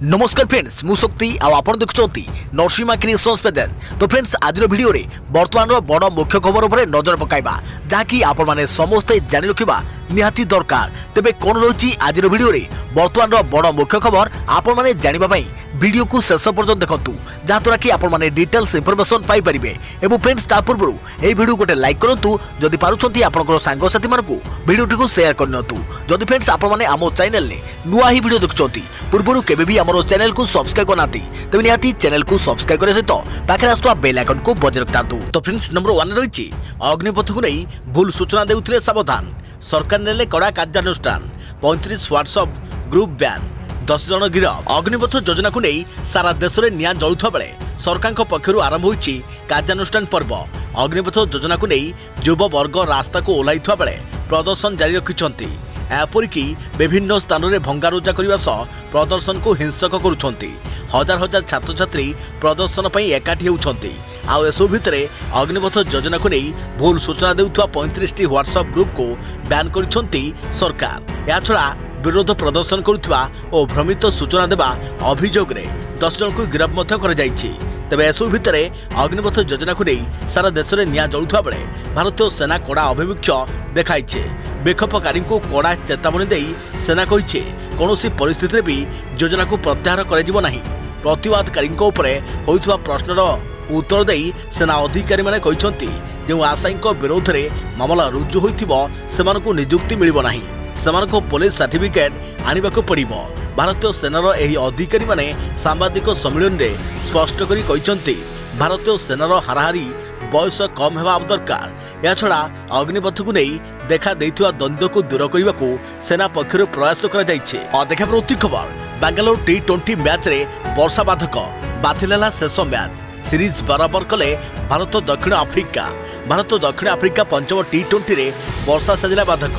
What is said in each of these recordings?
नमस्कार फ्रेंड्स मु शक्ति आपण देखुंत नरसिंहा क्रिएशंस पेजेंट। तो फ्रेंड्स आज वीडियो रे वर्तमान बड़ मुख्य खबर उपर नजर पकाइबा जहाँकि आपण माने समस्ते जानि रखिबा निहाती दरकार। तेबे कोन रही आज वीडियो रे वर्तमान बड़ मुख्य खबर आपण माने जानिबा पई वीडियो को शेष पर्यंत देखंतु जहाँद्वारा कि आपण माने डिटेल्स इनफॉरमेशन पाई परिबे। एवं फ्रेंड्स ता पूर्व ए वीडियो गोटे लाइक करंतु जदि पारुछंती आपनकर सांग साथी मानकु वीडियो टिको शेयर करनतु। जदि फ्रेंड्स आपण माने आमो चैनल ने नुआ ही वीडियो देखुछंती पूर्वरु केबे भी हमरो चैनल को सब्सक्राइब करनाती तबे निहाती चैनल को सब्सक्राइब करे सहित पाखरे आस्तुवा बेल आइकन को बजाय रखतांतु। तो फ्रेंड्स नंबर 1 रहिछि अग्निपथ को नै भूल सूचना देउथिले सावधान सरकार नेले कड़ा कार्यानुष्ठान 35 व्हाट्सएप ग्रुप बैन 10 जन गिरफ। अग्निपथ योजना को नहीं सारा देश में निया जलुवा बेले सरकार पक्षर आरंभ होइछि कार्यानुष्ठान पर्व। अग्निपथ योजना को नहीं युव वर्ग रास्ता को ओह्लाई बेले प्रदर्शन जारी रखिछंती। एपरिकी विभिन्न स्थान में भंगारुजा करने सह प्रदर्शन को हिंसक करुछंती। हजार हजार छात्र छात्री प्रदर्शन पर एकाठी होउछंती। आउ एसबु भितरे अग्निपथ योजना को नहीं भूल सूचना देउथुवा 35 व्हाट्सएप ग्रुप को बैन करिछंती सरकार। या छड़ा विरोध प्रदर्शन करुवा और भ्रमित सूचना देवा अभियोग 10 जन को गिरफ कर जाइछि। तेबे एसबु भितरे अग्निपथ योजना को नहीं सारा देश में निया जलुवा बेले भारतीय सेना कड़ा अभिमुख्य देखाइछे। विक्षोभकारी को कड़ा चेतावनी देई सेना कहिछे कौनसी परिस्थिति भी योजना को प्रत्याहार कराजिबो नाही। प्रतिवादकारी होइथुवा प्रश्नर उत्तर देई सेना अधिकारी माने कहिसंती जे आशायी विरोध में मामला रुजु होइथिबो सेमानकु नियुक्ति मिलिबो नाही, सेमानकु पुलिस सर्टिफिकेट आनिबाकु पड़िबो। भारतीय सेनार एही अधिकारी माने सांबादिक सम्मेलन रे स्पष्ट करी कहिसंती भारतीय सेनार हाराहारी बयस कम हेबा दरकार। या छड़ा अग्निपथ को नहीं देखा देइथिबा द्वंद्व को दूर करने को सेना पक्षर प्रयास करा जाइछे। देखा प्रति खबर बेंगलोर T20 मैच रे वर्षा बाधक बातिल है शेष मैच सीरीज बराबर कले भारत दक्षिण आफ्रिका। भारत दक्षिण आफ्रिका पंचम T20 रे वर्षा साजिला बाधक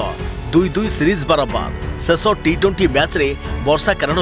2-2 सीरीज बराबर। शेष T20 मैच रे वर्षा कारण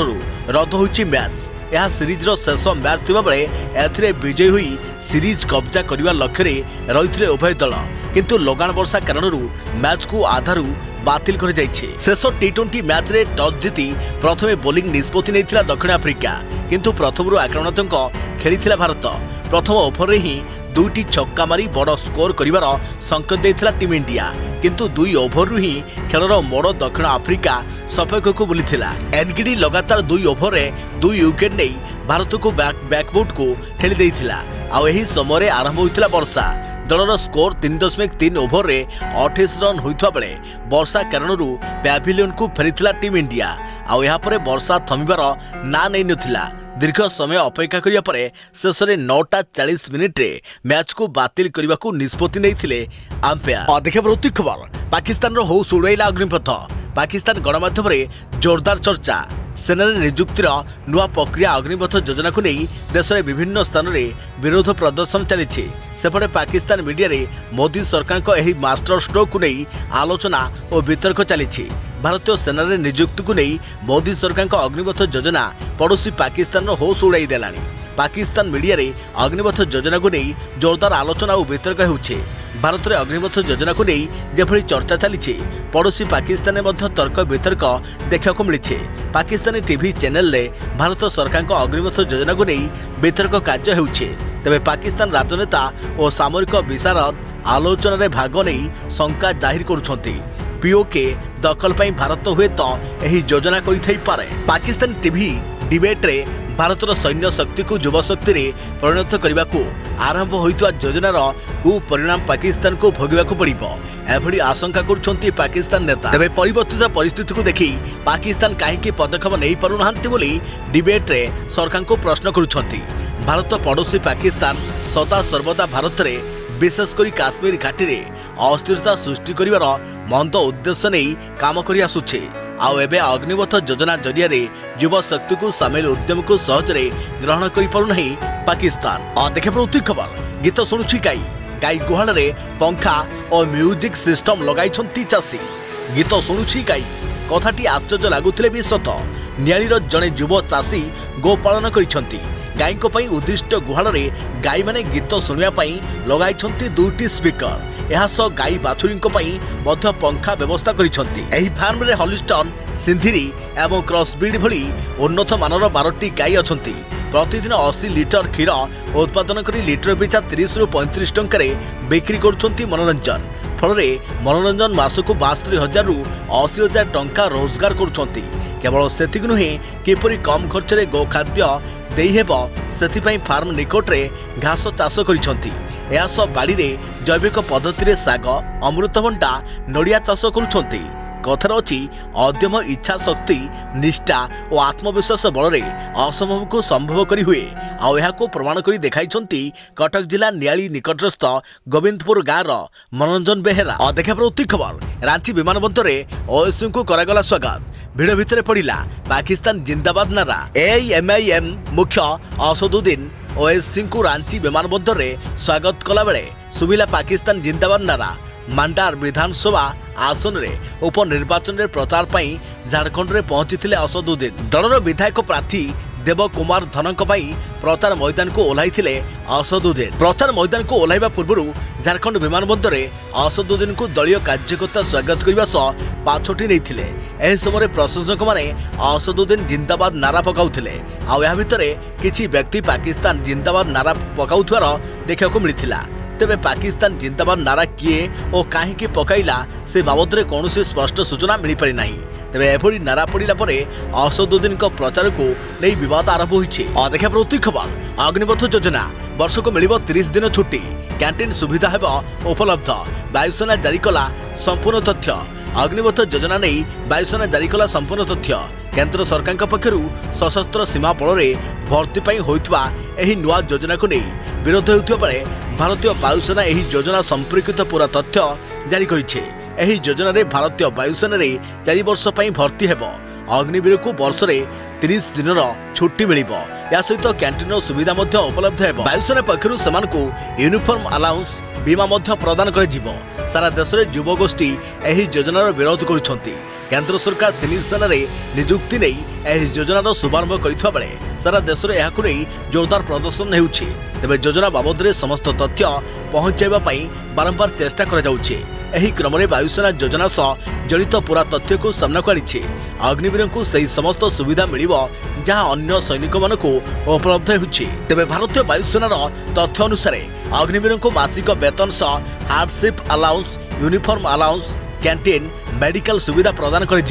रद्द होइछि मैच। यह सीरीज रो शेष मैच थिबा बेले एथिरे विजयी हुई सीरीज कब्जा करने लक्ष्य रही उभय दल, किंतु लगान वर्षा कारण मैच को आधारू बातिल कर जाइछे। शेष T20 मैच रे टॉस जीति प्रथमे बोलिंग निष्पत्ति नैथिला दक्षिण आफ्रिका, किंतु प्रथमरु आक्रामणात्मक खेलिथिला भारत। प्रथम ओभर रे ही 2टी छक्का मारी बड़ स्कोर करिवार संकेत देइथिला टीम इंडिया, किंतु 2 ओभर रु ही खेलर मोड़ दक्षिण आफ्रिका सफेक को बुलीथिला। एनगिडी लगातार 2 ओभर रे 2 विकेट नै भारत को बैकबुट को ठेली देइथिला। आउ एही समय आरंभ होइथिला वर्षा। दलर स्कोर 3.3 ओभर रे 28 रन होइथवा बेले वर्षा कारणरू पैविलियन को फेरिथिला टीम इंडिया। आउ यहाँ पर वर्षा थमिबार ना नै नथिला। दीर्घ समय अपेक्षा करिया परे शेष में 9:40 मिनिट रे मैच को बातिल करने को निष्पत्ति नैथिले अंपायर। देखा प्रति खबर पाकिस्तान होश उड़ाइला अग्निपथ। पाकिस्तान गणमाध्यम जोरदार चर्चा सेना नियुक्तिर नुआ प्रक्रिया अग्निपथ योजना को नहीं देश में विभिन्न स्थान में विरोध प्रदर्शन चली। सेपटे पाकिस्तान मीडिया रे मोदी सरकार को यही मास्टर स्ट्रोक को नहीं आलोचना और वितर्क चली। भारतीय सेना नियुक्ति को नहीं मोदी सरकार को अग्निपथ योजना पड़ोसी पाकिस्तान होश उड़ाई देलानी। पाकिस्तान मीडिया रे अग्निपथ योजना को नहीं जोरदार आलोचना और वितर्क होउछे। भारत में अग्निपथ योजना को नहीं जेभली चर्चा चली पड़ोसी पाकिस्तान में तर्क वितर्क देखा मिली। पाकिस्तानी टीवी चैनल रे भारत सरकार को अग्निपथ योजना को नहीं वितर्क कार्य होउछे। तेबे पाकिस्तान राजनेता और सामरिक विशारद आलोचना रे भाग नहीं शंका जाहिर करुछंती। पीओके दखल पर भारत हुए तो यही योजना करिथाई पारे। पाकिस्तान टीवी डिबेट रे भारतर सैन्य शक्ति को युवा शक्ति रे परिणत करने को आरंभ होइतवा योजनार कुपरिणाम पाकिस्तान को भोगवाक पड़िबो एभली आशंका करुछंती पाकिस्तान नेता। तेबे परिवर्तित परिस्थिति को देखि पाकिस्तान काहेकि पदक्षेप नहीं पारु नाहंती बोली डिबेट रे सरकार को प्रश्न करुछंती। भारत पड़ोसी पाकिस्तान सदा सर्वदा भारत रे विशेषकर काश्मीर घाटी रे अस्थिरता सृष्टि करिवार मंद उद्देश्य नहीं काम करि आसुछे। आउ एबे अग्निपथ योजना जरिया रे युवा शक्ति को सामिल उद्यम को सहजरे ग्रहण करि पारु नहीं पाकिस्तान। देखे प्रति खबर गीत सुनुछि गाई गाई गुहाल रे पंखा और म्यूजिक सिस्टम लगाइछंती चासी। गीत सुनुछि गाई कथाटी आश्चर्य लागुथिले भी सत। नियालीर जणे युव चासी गोपालन करिछंती। गाई उद्दिष्ट गुहाल रे गाई माने गीत शुणा लगाई 2टी स्पीकर। यह गाई बाछुरी पंखा व्यवस्था करिसेंती। एही फार्म रे हॉलिस्टन सिंधिरी एवं क्रॉसब्रीड भली उन्नत मानर 12टी गाई अछंती। प्रतिदिन 80 लिटर क्षीर उत्पादन करी लिटर पिछा 30 रु 35 टंका बिक्री करुछंती मनोरंजन। फल मनोरंजन मासकु 72,000 रु 80,000 टंका रोजगार करुछंती। केवल सेतिक नुहे किपरि कम खर्च रे गोखाद्य देहेब सेथिपई फार्म निकटरे घास चाष करिछंती। या सब बाड़ी रे जैविक पद्धति रे साग अमृतभंडा नड़िया चाष करुछंती। कथार अच्छी अद्यम इच्छा शक्ति निष्ठा और आत्मविश्वास बल असंभव को संभव करी हुए आउ प्रमाण करी देखाइछंती कटक जिला नियाली निकटस्थ गोविंदपुर गाँव मनोरंजन बेहेरा। देखा प्रवृत्ति खबर रांची विमानबंदर ओएसयू को करागला स्वागत। भिड़ भितर पड़ा पाकिस्तान जिंदाबाद नारा। एआईएमआईएम मुख्य असदुद्दीन ओएसयू को रांची विमानबंदर स्वागत कला बेले सुबिला पाकिस्तान जिंदाबाद नारा। मांडार विधानसभा आसन में उपनिर्वाचन में प्रचार पाई झारखंड में पहुंची असदुद्दीन। दलर विधायक प्रार्थी देव कुमार धनक प्रचार मैदान को ओह्लैथिले असदुद्दीन। प्रचार मैदान को ओह्लैबा पूर्व झारखंड विमानबंदर असदुद्दीन को दलीय कार्यकर्ता स्वागत करने सह पाछोटी नहीं। एह समय प्रशंसक माने असदुद्दीन जिंदाबाद नारा पकाउथिले। आ भितर किछि व्यक्ति पाकिस्तान जिंदाबाद नारा पकाउथवार देखा मिलता। तेबे पाकिस्तान जिंदाबाद नारा किए और कहीं पकाइला से बाबद में कौन स्पष्ट सूचना मिल पारि नाही। तेबे एभली नारा पड़ा पर असदुद्दीन प्रचार को नहीं विवाद आरंभ होइछे। देखा प्रवृत्ति खबर अग्निपथ योजना वर्ष को मिल 30 दिन छुट्टी कैंटीन सुविधा हेब उपलब्ध। वायुसेना जारी कला संपूर्ण तथ्य। अग्निपथ योजना नहीं वायुसेना जारी कला संपूर्ण तथ्य। केंद्र सरकार पक्षरु सशस्त्र सीमा बल में भर्ती पाई होइतबा एही नुआ योजना को नहीं विरोध होइतबा बेले भारतीय वायुसेना एही योजना संपर्कित पूरा तथ्य जारी करिछे। एही योजना रे भारतीय वायुसेना रे 4 वर्ष पई भर्ती हेबो। अग्निवीर को वर्ष रे 30 दिन छुट्टी मिलिबो। या सहित कैंटीन सुविधा मध्य उपलब्ध हेबो। वायुसेना पक्षरु सेमानकु यूनिफॉर्म अलाउंस बीमा मध्य प्रदान करे जिवो। सारा देश रे युवगोष्ठी एही योजनार विरोध करुछंती। केंद्र सरकार 3 सेना रे नियुक्ति नहीं एही योजनार शुभारंभ करिथबा बेले सारा देश रे एहाकु नहीं जोरदार प्रदर्शन हेउछि। तेबे योजना बाबद रे समस्त तथ्य पहुंचाइबा पई बारंबार चेष्टा करा जाउछि। एही क्रम रे वायुसेना योजना सह जड़ित पूरा तथ्य को सामना को आनिछि। अग्निवीर को सही समस्त सुविधा मिलिबो जहां अन्य सैनिक मानकु उपलब्ध हेउछि। तेबे भारतीय वायुसेनार तथ्य अनुसार अग्निवीर को मासिक वेतन सह hardship allowance uniform allowance canteen medical सुविधा प्रदान कर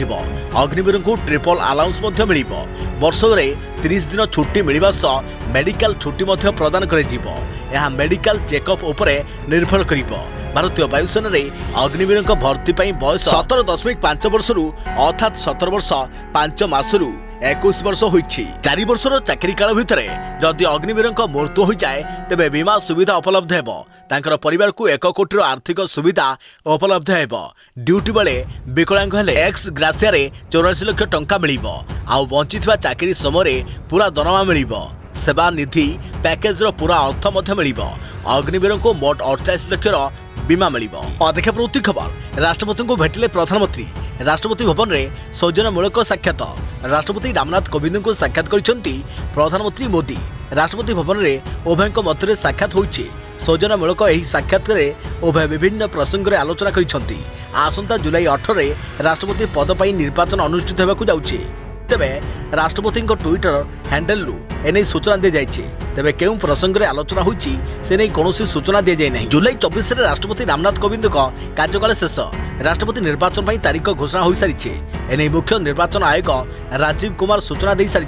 अग्निवीर को ट्रिपल अलाउंस मिलिबो। वर्ष में 30 दिन छुट्टी मिलवा सह मेडिकल छुट्टी प्रदान कर मेडिकल चेकअप उपरे निर्भर करिबो। भारतीय वायुसेना रे अग्निवीर भर्ती पाई बयस 17.5 वर्ष अर्थात 17 वर्ष 5 मासरू 21 वर्ष होइछि। 4 वर्षर चाकरी काल भितर जदि अग्निवीर मृत्यु हो जाए तेबे बीमा सुविधा उपलब्ध हेबो। तांकर परिवार को 1 कोटी आर्थिक सुविधा उपलब्ध हेबो। ड्यूटी बेले विकलांग हेले एक्स ग्रासिया रे 84 लाख टंका मिलिबो। आउ बंचिथिबा चाकरी समय पूरा दरमा मिलिबो। सेवा निधि पैकेज रो पूरा अर्थ मध्य मिलिबो। अग्निवीर को मोट 48 लाख बीमा मिलिबो। देखा प्रवृत्ति खबर राष्ट्रपति को भेटिले प्रधानमंत्री। राष्ट्रपति भवन में सौजन्यमूलक साक्षात। राष्ट्रपति रामनाथ कोविंद को साक्षात करिसेंती प्रधानमंत्री मोदी। राष्ट्रपति भवन में उभय मध्य साक्षात होइछि। सौजन्यमूलक एही साक्षात उभय विभिन्न प्रसंग में आलोचना करिसेंती। आसंता जुलाई 18 रे राष्ट्रपति पद पर निर्वाचन अनुष्ठित होबाकु जाउछि। तेबे राष्ट्रपति ट्विटर हैंडल एने सूचना दी जाइए। तेबे केउं प्रसंग में आलोचना होइछि से नहीं कौनसी सूचना दी जाए नहीं। जुलाई 24 रे राष्ट्रपति रामनाथ कोविंद कार्यकाल शेष। राष्ट्रपति निर्वाचन पर तारीख घोषणा हो सारी। एने मुख्य निर्वाचन आयोग राजीव कुमार सूचना दे सारी।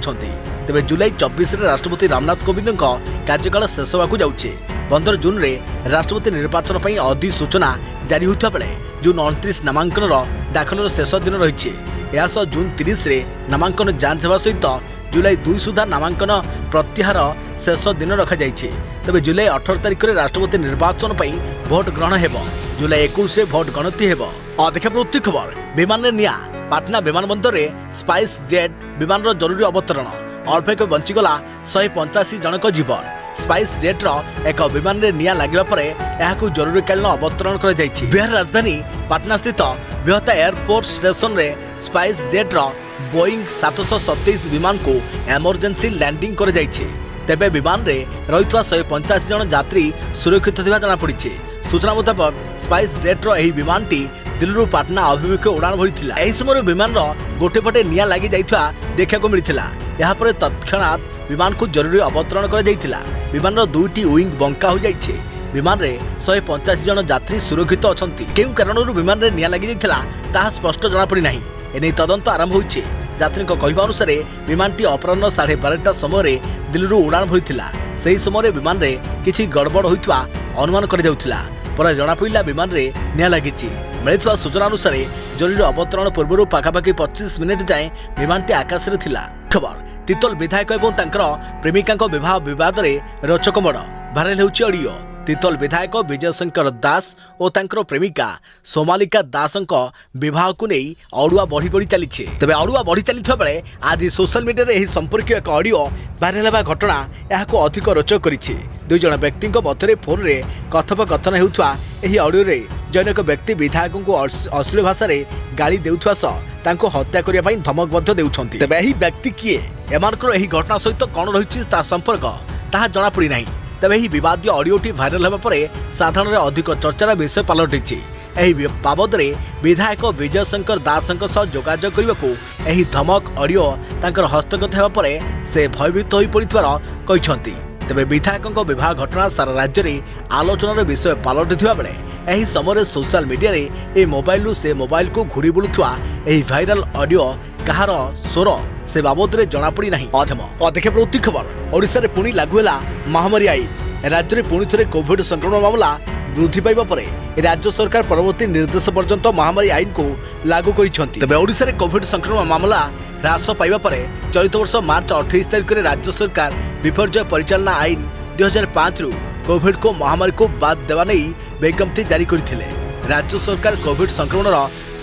तेबे जुलाई 24 रे राष्ट्रपति रामनाथ कोविंद कार्यकाल शेष होगाकु जाउछि। 15 जून रे राष्ट्रपति निर्वाचन पर अधिसूचना जारी होता बेले जून 29 नामांकन दाखल शेष दिन रही। यासह जून 30 रे नामांकन जांच होगा सहित जुलाई 2 सुधा नामांकन प्रत्याहार शेष दिन रखा जाइए। तेबे जुलाई 18 तारिख रे राष्ट्रपति निर्वाचन पर भोट ग्रहण हेबो। जुलाई 21 रे भोट गणति हेबो। देखा प्रवृत्ति खबर विमान रे निया पाटना विमानबंदर रे स्पाइस जेट विमान रो जरूरी अवतरण। अल्पेक बंचीगला 185 जनक जीवन। स्पाइस जेट रो एक विमान रे निया लागिबा परे एहाकु जरूरीकालीन अवतरण कर जाइछि। बिहार राजधानी पाटना स्थित बिहता एयरपोर्ट स्टेशन रे स्पाइस जेट रो बोइंग 727 विमान को इमरजेंसी लैंडिंग कर जाइछि। तेबे विमान रे रहितवा 185 जन यात्री सुरक्षित थिबा जना पड़िछि। सूचना मुताबक स्पाइस जेट रो एही विमानटी दिल्ली पाटना अभिमुखे उड़ाण भरिथिला। एही समय विमान गोटे पटे निया लागि जाइथवा देखिବାକୁ मिलिथिला। ଏହା ପରେ तत्क्षणात विमान को जरूरी अवतरण कर जाइथिला। विमान दुईटी विंग बंका हो जाइछे। विमान रे 185 जन यात्री सुरक्षित अछंती। केउ कारणरू विमान रे निया लागि जाइथिला ताहा स्पष्ट जଣା पड़ी नाही। एने तदंत आरंभ होइछे। यात्री कहवा अनुसार विमानटी अपराह्न 12:30 समय दिल्ली उड़ाण भरिथिला। सेही समय विमान रे किछि गड़बड़ होइतवा अनुमान कर जाउथिला। पर जଣା पड़िला विमान रे निया लागिछि। मिलिथवा सूचना अनुसार जरूरी अवतरण पूर्व पाखापाखि 25 मिनिट जाए विमानटी आकाश रे थिला। खबर तितल विधायक एवं तांकर प्रेमिका विवाह विवाद रे रोचक मोड़ भाइराल होउछि ऑडियो। तितल विधायक विजय शंकर दास और तांकर प्रेमिका सोमालिका दासंक विवाह को नहीं अड़ुआ बढ़ी बढ़ी चली। तेज अड़ुआ बढ़ी चलता बेले आज सोशल मीडिया यह संपर्क एक ऑडियो भाइराल होगा घटना यह अधिक रोचक करिछि। दुई जन व्यक्ति मध्य फोन रे कथोपकथन होउथवा एही ऑडियो रे जैनक व्यक्ति विधायक को अश्लील भाषा रे गाली देउथवा सह तांको हत्या करिया पई धमक मध्य देउछंती। तेबे एही व्यक्ति किए एमानकर एही घटना सहित कोन रहिछि ता संपर्क ताहा जଣା पड़ी नाही। तेबे एही विवादीय ऑडियोटी भाइराल होबा परे साधारण अधिक चर्चार विषय पलटिछि। एही बाबद रे विधायक विजय शंकर दासंक सह जोगाजोग करबाकू एही धमक ऑडियो तांकर हस्तगत हेबा परे से भयभीत होई पड़िथवार कहिसंती। तेबे विधायकों विवाह घटना सारा राज्य में आलोचनार विषय पलटिथिबा बेले एही समय सोशल मीडिया रे ए मोबाइल से मोबाइल को घूरी बुलुथवा एही भाइराल ऑडियो कहार स्वर से बाबद रे जଣା पड़ी नाही। अधम अधेखे प्रवृत्ति खबर ओडिशा रे पुणी लागू होला महामारी आईन। राज्य में पुणी थे कोविड संक्रमण मामला वृद्धि पाइबा परे राज्य सरकार परवर्ती निर्देश पर्यंत महामारी आईन को लागू करिसेंती। तबे ओडिशा रे कोविड संक्रमण मामला ह्रास पाइबा परे चलित वर्ष मार्च 28 तारिख में राज्य सरकार विपर्यय परिचालना आईन 2005 रु कोविड को महामारी को बाद देवा नहीं विज्ञप्ति जारी करथिले। राज्य सरकार कोविड संक्रमण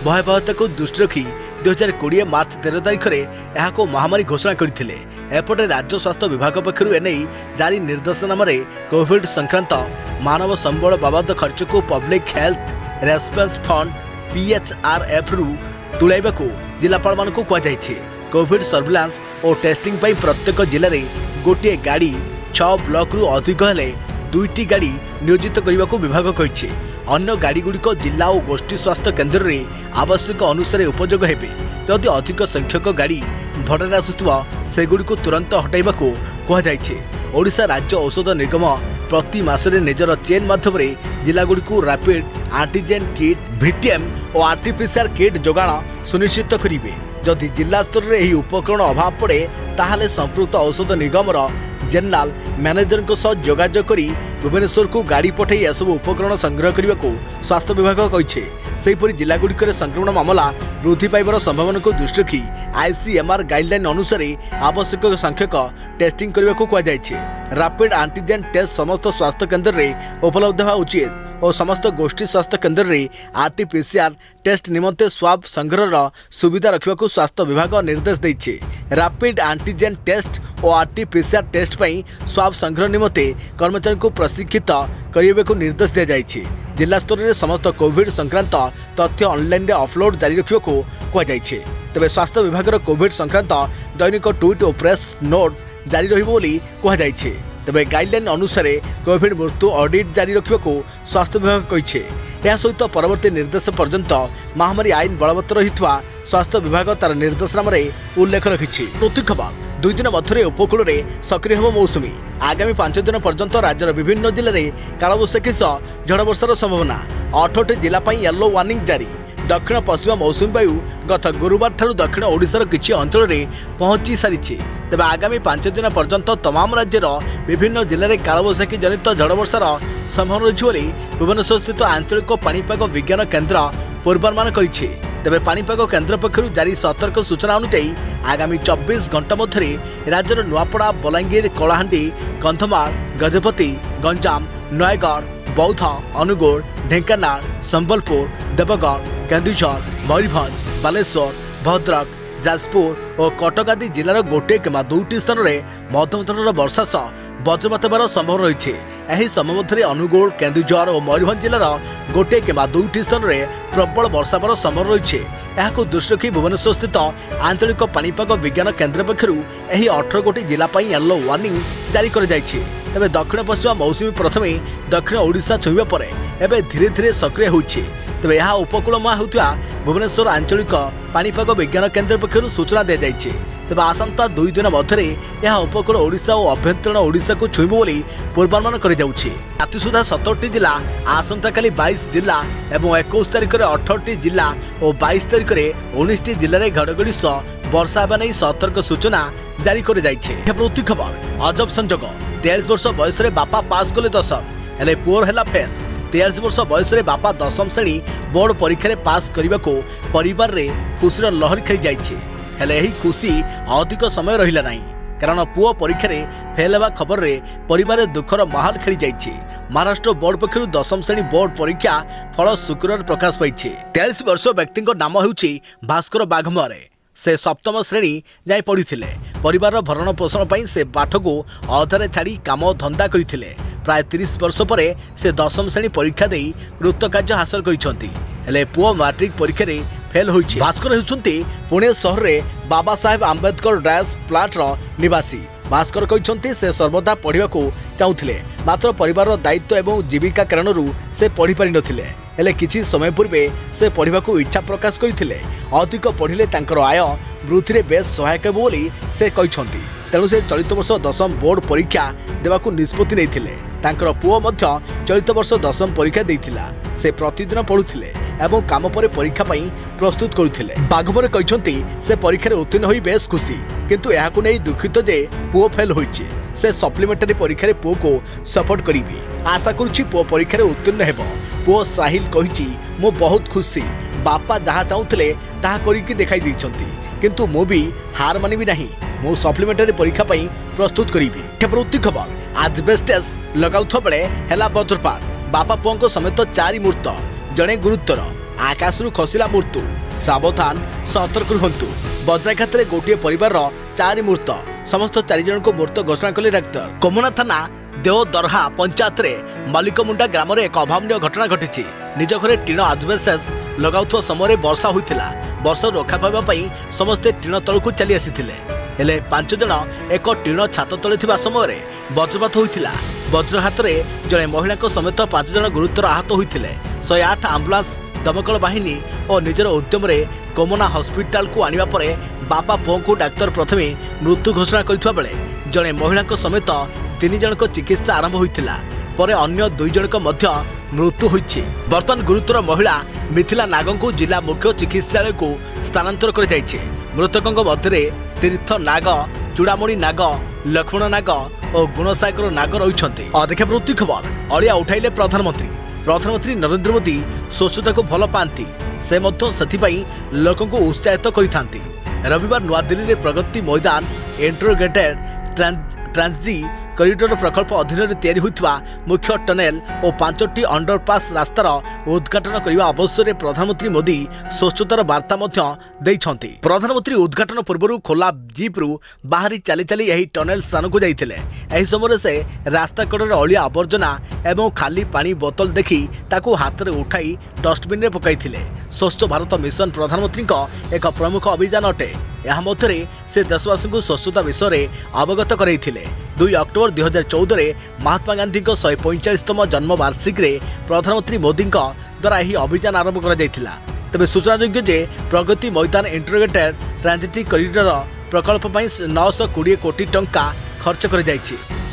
भयावहता को दृष्टि रखी 2020 मार्च 13 तारिख में यह महामारी घोषणा करथिले। एपटे राज्य स्वास्थ्य विभाग पक्षरु एने जारी निर्देशनामा रे कोविड संक्रांत मानव संबल बाबद खर्च को public health response fund PHRF रु तुलाइबाकू जिलापाल मानकू कहा जायछि। कोविड सर्विलांस और टेस्टिंग पई प्रत्येक जिले में गोटे गाड़ी 6 ब्लॉक रु अधिक हेले 2टी गाड़ी नियोजित करने को विभाग कहिछि। अन्य गाड़ी गुड़िक जिला और गोष्ठी स्वास्थ्य केन्द्र में आवश्यक अनुसार उपयोग हेबे। जदि अधिक संख्यक गाड़ी भड़ारे आसुथबा सेगुड़ी को तुरंत हटाइबाकू कहा जायछि। ओडिशा राज्य औषध निगम प्रति मासरे निजर चेन माध्यम जिलागुड़ी को रैपिड एंटीजेन किट VTM और RT-PCR किट जोगाण सुनिश्चित करेंगे। जदि जिला स्तर में यह उपकरण अभाव पड़े ताहले संपृक्त औषध निगमर जेनेराल मैनेजर सह जोगाजोग करी भुवनेश्वर को गाड़ी पठे एसबू उपकरण संग्रह करने को स्वास्थ्य विभाग कहिछे। सेहीपरि जिलागुड़िकर संक्रमण मामला वृद्धि पाइबार संभावना को दृष्टि रखी ICMR गाइडलाइन अनुसार आवश्यक संख्यक टेस्टिंग करने को कहा जायछि। रैपिड एंटीजेन टेस्ट समस्त स्वास्थ्य केन्द्र में उपलब्ध होगा उचित और समस्त गोष्ठी स्वास्थ्य केन्द्र में RT-PCR टेस्ट निमंते स्वाब संग्रह सुविधा रखा स्वास्थ्य विभाग निर्देश देइछे। रैपिड एंटीजेन टेस्ट और RT-PCR टेस्ट पर स्वाब संग्रह निमंते कर्मचारी को प्रशिक्षित करने को निर्देश दिया जायछि। जिला स्तर में समस्त कोविड संक्रांत तथ्य ऑनलाइन अपलोड जारी रखा कहा जायछि। तेबे स्वास्थ्य विभाग कोविड संक्रांत दैनिक ट्वीट और प्रेस नोट जारी रहिबो बोली कहा जायछि। तेबे गाइडलाइन अनुसार कोविड मृत्यु ऑडिट जारी रखा स्वास्थ्य विभाग कहिछे। यह सहित परवर्ती निर्देश पर्यंत महामारी आईन बलवत्तर रहितवा स्वास्थ्य विभाग तार निर्देशनामा उल्लेख रखिछि। खबर 2 दिन मध्य उपकूल में सक्रिय होब मौसुमी। आगामी 5 दिन पर्यंत राज्यर विभिन्न जिले में कालबैशाखी सह झड़ वर्षार संभावना। 8टी जिला येलो वार्निंग जारी। दक्षिण पश्चिम मौसुमी वायु गत गुरुवार ठारू दक्षिण ओडिशार किछि अंचल में पहुंची सारिछि। तेबे आगामी 5 दिन पर्यंत तमाम राज्यर विभिन्न जिले में कालबैशाखी जनित झड़ वर्षार संभावना रही बोली भुवनेश्वर स्थित आंचलिक पाणीपाग विज्ञान केन्द्र पूर्वानुमान करिछि। तेबे पाणीपाग केन्द्र पक्षरु जारी सतर्क सूचना अनुसार आगामी 24 घंटा मध्य राज्यर नुआपड़ा बलांगीर कलाहांडी कंधमाल गजपति गंजाम नयगढ़ बौद्ध अनुगुल ढेंकानाल संबलपुर देवगढ़ केन्दुझर मयूरभंज बालेश्वर भद्रक जाजपुर और कटक आदि जिलार गोटे किंवा 2टी स्थान में मध्यम धरणर वर्षा सह वज्रपात होबार संभावना रही। यही समय मध्य अनुगुल केन्दुझर और मयूरभंज जिलार गोटे किंवा 2टी स्थान में प्रबल वर्षा होबार संभावना रही। यह दृष्टि रखी भुवनेश्वर स्थित आंचलिक पाणीपाग विज्ञान केन्द्र पक्षरु 18 गोटी जिला येलो वार्निंग जारी कर जायछि। तेबे दक्षिण पश्चिम मौसुमी प्रथमे दक्षिण ओडिशा छुईबा परे एबे धीरे धीरे सक्रिय होइछि। तेज यह उपकूल मुहां होता भुवनेश्वर आंचलिक पाणीपाग विज्ञान केन्द्र पक्षर सूचना दी जाइए। तेज आसंता 2 दिन मध्य यह उपकूल ओडिशा और अभ्यंतरण ओडिशा को छुईब बोली पूर्वानुमान कर राति सुधा 17टी जिला आसंता काली 22 जिला और 21 तारिख में 18टी जिला और 22 तारिख में 19टी जिले में घड़घड़ी सह वर्षा होगा नहीं सतर्क सूचना जारी कर प्रति खबर अजब संजोग 23 वर्ष बयस बापा पास कले 10th हेले पुअर है फेल। 23 वर्ष बयस बापा 10th श्रेणी बोर्ड परीक्षा पास करने को परिवार में खुशीर लहरी खेली जाइए। हेले यही खुशी अधिक समय रहिला नहीं कारण पुओ परीक्षा फेल होगा खबर में परिवार दुखर माहौल खेली जाइए। महाराष्ट्र बोर्ड पक्षर 10th श्रेणी बोर्ड परीक्षा फल शुक्रवार प्रकाश पाई। 43 वर्ष व्यक्ति नाम होउछि भास्कर बाघमरे। से 7th श्रेणी जाए पढ़ी परिवार भरण पोषण पर से पाठ को अधारे छाड़ी काम धंदा करते। प्राय 30 वर्ष पर से 10th श्रेणी परीक्षा दे कृतकार्य हासिल कर पुओ मैट्रिक परीक्षा फेल होइछि। भास्कर होउछन्ति पुणे शहर में बाबा साहेब आंबेडकर डायस प्लाट निवासी। भास्कर कहते से सर्वदा पढ़ा चाहूले मात्र परिवार दायित्व एवं जीविका कारण से पढ़ी पारि नथिले। हेले किछि समय पूर्वे से पढ़ा इच्छा प्रकाश करथिले। अधिक पढ़िले तांकर आय वृद्धि बेस सहायक बोली से कहते तेणु से चलित वर्ष 10th बोर्ड परीक्षा देवाकू निष्पत्ति नैथिले। तांकर पुओ मध्य चलित वर्ष 10th परीक्षा देइथिला। से प्रतिदिन पढ़ुथिले एवं काम पर परीक्षा पई प्रस्तुत करुथिले। बाघमरे कहते से परीक्षा उत्तीर्ण होई बेस खुशी किंतु एहाकू नै दुखित जे पुओ फेल होइछि। से सप्लीमेंटरी परीक्षा पुओ को सपोर्ट करिबी आशा करुछि पुओ परीक्षा उत्तीर्ण हेबो। पुओ साहिल कहिछि मो बहुत खुशी बापा जहाँ चाहूले ताहा करिकि देखाई दैछन्ति किंतु मो भी हार मानिबी नहीं मो सप्लीमेंटरी परीक्षा पई प्रस्तुत करिबी। प्रति खबर आजबेस्टस लगाउथ बेले हेला वज्रपात बापा पुओं समेत 4 मृत जड़े गुरुतर आकाशरू खसला मृत्यु सावधान सतर्क रुहतु। वज्राघात गोटे परिवार 4 मृत समस्त 4 जन को मृत घोषणा कले डाक्तर। कोमना थाना देवदरहा पंचायत मल्लिकमुंडा ग्राम में एक अभावन घटना घटी। निज घरे टीण आजबेस्टस लगाउथुवा समय वर्षा होइतिला। वर्षा रक्षा पाइबापई समस्ते टीण तलू चली आसीथिले। हेले 5 जन एक टीण छात तले थिबा समय वज्रपात होइतिला। वज्रघात जड़े महिला समेत 5 जन गुरुतर आहत होइतिले। 108 आम्बुलांस दमकल बाहिनी और निजर उद्यम कोमना हॉस्पिटल को आनिबा परे बापा पुओं को डाक्तर प्रथमे मृत्यु घोषणा करथिबा बेले जड़े महिला समेत 3 जन को चिकित्सा आरंभ होइतिला। परे अन्य 2 जन को मध्य मृत्यु होइछि। वर्तमान गुरुतर महिला मिथिला नाग को जिला मुख्य चिकित्सालय को स्थानांतर कर जाइछि। मृतकों मध्य तीर्थ नाग चूड़ामणि नाग लक्ष्मण नाग और गुणसागर नाग रही। अधिक प्रति खबर अलिया उठाइले प्रधानमंत्री नरेंद्र मोदी स्वच्छता को भल पाती से लोकों को उत्साहित करथांती। रविवार नुआ दिल्ली में प्रगति मैदान इंटीग्रेटेड ट्रांसडी कॉरिडोर प्रकल्प अधीन तैयारी होइथिबा मुख्य टनेल और 5टी अंडरपास रास्तार उद्घाटन करने अवसर में प्रधानमंत्री मोदी स्वच्छतार वार्ता देइछन्ति। प्रधानमंत्री उद्घाटन पूर्व खोला जीप्रु बाहरी चली चली यही टनेल स्थान को जाइथिले। एही समय से रास्ता कड़े अलिया आवर्जना एवं खाली पानी बोतल देखी ताकू हाथ में उठाई डस्टबिन में पकाइथिले। स्वच्छ भारत मिशन प्रधानमंत्री एक प्रमुख अभियान अटे। यह मध्य से देशवासी को स्वच्छता विषय में अवगत करैथिले। 2 अक्टोबर 2014 में महात्मा गांधी 145तम जन्मवार्षिक प्रधानमंत्री मोदी द्वारा यह अभियान आरंभ कर तेज सूचनायोग्य जे Pragati Maidan integrated transit corridor प्रकल्प 920 कोटी टंका खर्च कर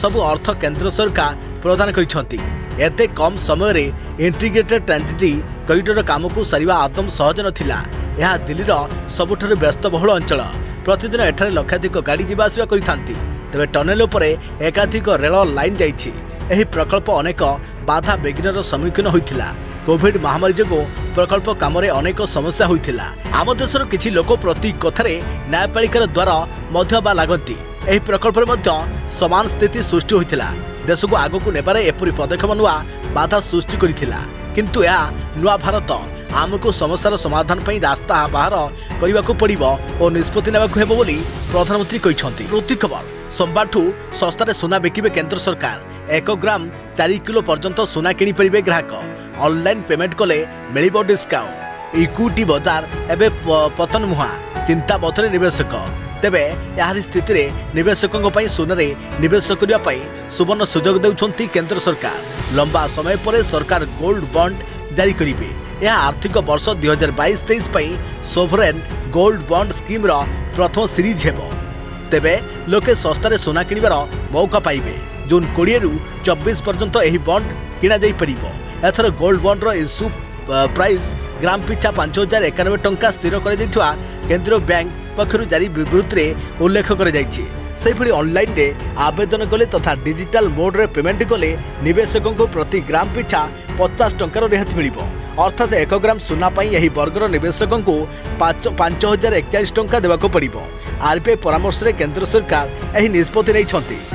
सबु अर्थ केंद्र सरकार प्रदान करछन्ति। एते कम समय रे इंटीग्रेटेड ट्रांजिट कॉरिडोर काम को सारिबा आदम सहज नथिला। यह दिल्लीर सबुठारु व्यस्तबहुल अंचल। प्रतिदिन एठारे लक्षाधिक गाड़ी जीवा आसिबा करिथांती। तेबे टनेल उपरे एकाधिक रेल लाइन जाइछि। एही प्रकल्प अनेक बाधा बेगिनर सम्मुखीन होइथिला। कोविड महामारी जोगु प्रकल्प काम अनेक समस्या होइथिला। आम देशर किछि लोक प्रति कथारे न्यायपालिकार द्वारा मध्य बा लागंती। एही प्रकल्प समान स्थिति सृष्टि होइथिला। देश को आगकू नेबारे एपरि पदक्षेप नुआ बाधा सृष्टि करिथिला। किंतु या नुआ भारत आमको समस्यार समाधान पर रास्ता बाहर करने को पड़ो और निष्पत्ति नेबाकू हेबो बोली प्रधानमंत्री कहते। प्रति खबर सोमवार सस्तार सुना बिकिबे केंद्र सरकार। 1 ग्राम 4 किलो पर्यंत सुना किनी परिबे ग्राहक। ऑनलाइन पेमेंट कले मिलिबो डिस्काउंट। इक्विटी बाजार एबे पतन मुहा चिंता बथरे निवेशक। तेबे यार स्थिति रे निवेशकों पर सुनारे निवेश करने सुवर्ण सुजोग देउछन्ती केंद्र सरकार। लंबा समय पर सरकार गोल्ड बॉन्ड जारी करिबे। यह आर्थिक वर्ष 2022-23 सोवरेन गोल्ड बॉन्ड स्कीम रो प्रथम सीरीज हेबो। तेबे लोके सस्तारे सोना किनिबार मौका पाइबे। जून 20 रु 24 पर्यंत एही बॉन्ड किना जाई परिबो। एथर गोल्ड बॉन्ड रो इश्यू प्राइस ग्राम पिछा 5091 टंका स्थिर कर दैथुआ केंद्रीय बैंक पक्षरु जारी विवृत्ति रे उल्लेख कर जायछि। सेहिभଳି ऑनलाइन रे आवेदन कले तथा डिजिटल मोड रे पेमेंट कले निवेशकों को प्रति ग्राम पिछा 50 टंकार रिहाती मिलिबो। अर्थात 1 ग्राम सोना पाई यही वर्गर निवेशकों को 5041 टंका देवाको पड़िबो। आरबीआई परामर्श रे केंद्र सरकार एही निष्पत्ति नै छथि।